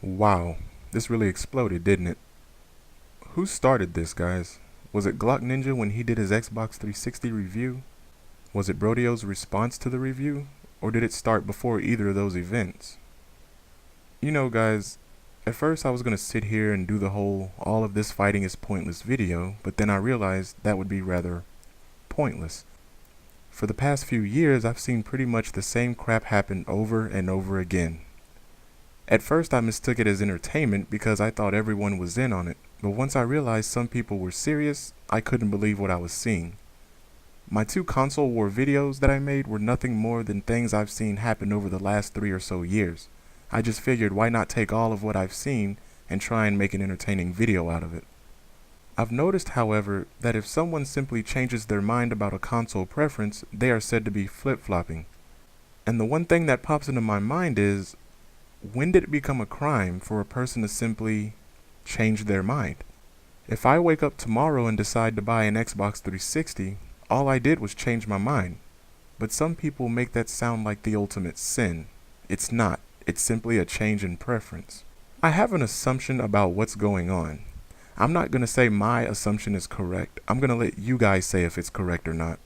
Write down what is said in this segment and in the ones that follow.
Wow, this really exploded, didn't it? Who started this, guys? Was it Glock Ninja when he did his Xbox 360 review? Was it Brodio's response to the review? Or did it start before either of those events? Guys, at first I was gonna sit here and do the whole all of this fighting is pointless video, but then I realized that would be rather pointless. For the past few years, I've seen pretty much the same crap happen over and over again. At first I mistook it as entertainment because I thought everyone was in on it, but once I realized some people were serious, I couldn't believe what I was seeing. My two console war videos that I made were nothing more than things I've seen happen over the last 3 or so years. I just figured why not take all of what I've seen and try and make an entertaining video out of it. I've noticed, however, that if someone simply changes their mind about a console preference, they are said to be flip-flopping. And the one thing that pops into my mind is, when did it become a crime for a person to simply change their mind? If I wake up tomorrow and decide to buy an Xbox 360, all I did was change my mind. But some people make that sound like the ultimate sin. It's not. It's simply a change in preference. I have an assumption about what's going on. I'm not going to say my assumption is correct. I'm going to let you guys say if it's correct or not.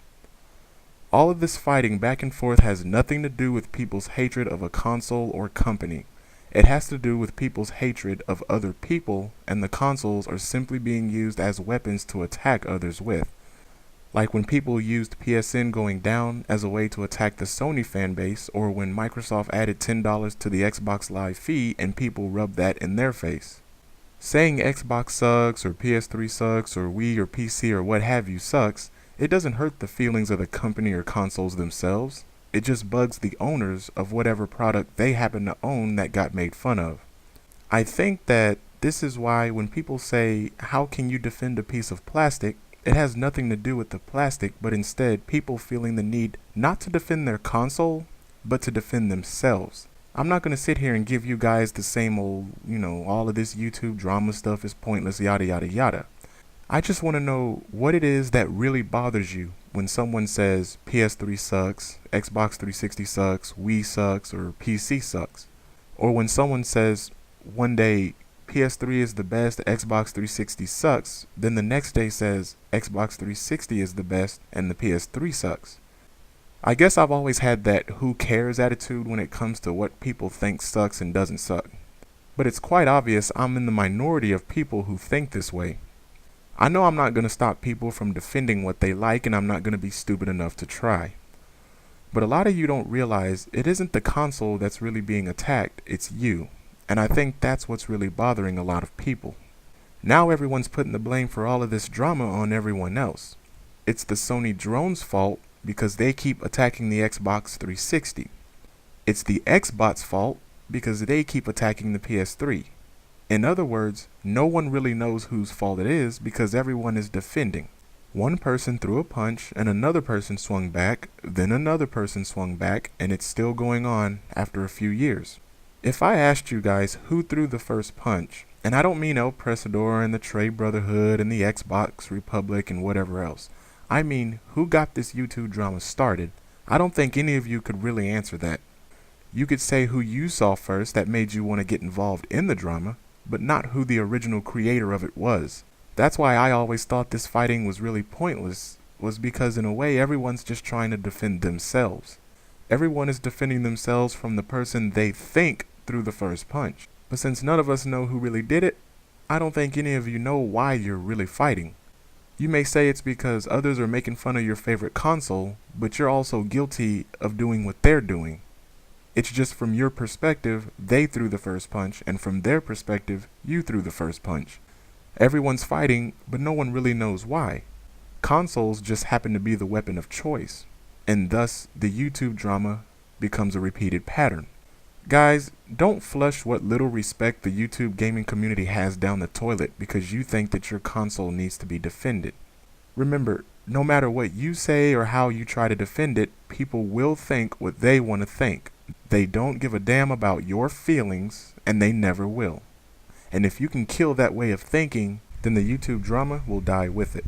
All of this fighting back and forth has nothing to do with people's hatred of a console or company. It has to do with people's hatred of other people, and the consoles are simply being used as weapons to attack others with. Like when people used PSN going down as a way to attack the Sony fanbase, or when Microsoft added $10 to the Xbox Live fee and people rubbed that in their face. Saying Xbox sucks, or PS3 sucks, or Wii or PC or what have you sucks, it doesn't hurt the feelings of the company or consoles themselves. It just bugs the owners of whatever product they happen to own that got made fun of. I think that this is why when people say, how can you defend a piece of plastic? It has nothing to do with the plastic, but instead people feeling the need not to defend their console, but to defend themselves. I'm not going to sit here and give you guys the same old, all of this YouTube drama stuff is pointless, yada yada yada. I just want to know what it is that really bothers you when someone says PS3 sucks, Xbox 360 sucks, Wii sucks, or PC sucks. Or when someone says one day PS3 is the best, Xbox 360 sucks, then the next day says Xbox 360 is the best and the PS3 sucks. I guess I've always had that who cares attitude when it comes to what people think sucks and doesn't suck. But it's quite obvious I'm in the minority of people who think this way. I know I'm not going to stop people from defending what they like, and I'm not going to be stupid enough to try. But a lot of you don't realize it isn't the console that's really being attacked, it's you. And I think that's what's really bothering a lot of people. Now everyone's putting the blame for all of this drama on everyone else. It's the Sony drone's fault because they keep attacking the Xbox 360. It's the Xbox fault because they keep attacking the PS3. In other words, no one really knows whose fault it is because everyone is defending. One person threw a punch and another person swung back, then another person swung back, and it's still going on after a few years. If I asked you guys who threw the first punch, and I don't mean El Presador and the Trade Brotherhood and the Xbox Republic and whatever else, I mean who got this YouTube drama started, I don't think any of you could really answer that. You could say who you saw first that made you want to get involved in the drama, but not who the original creator of it was. That's why I always thought this fighting was really pointless, was because in a way everyone's just trying to defend themselves. Everyone is defending themselves from the person they think threw the first punch. But since none of us know who really did it, I don't think any of you know why you're really fighting. You may say it's because others are making fun of your favorite console, but you're also guilty of doing what they're doing. It's just from your perspective, they threw the first punch, and from their perspective, you threw the first punch. Everyone's fighting, but no one really knows why. Consoles just happen to be the weapon of choice, and thus the YouTube drama becomes a repeated pattern. Guys, don't flush what little respect the YouTube gaming community has down the toilet because you think that your console needs to be defended. Remember, no matter what you say or how you try to defend it, people will think what they want to think. They don't give a damn about your feelings, and they never will. And if you can kill that way of thinking, then the YouTube drama will die with it.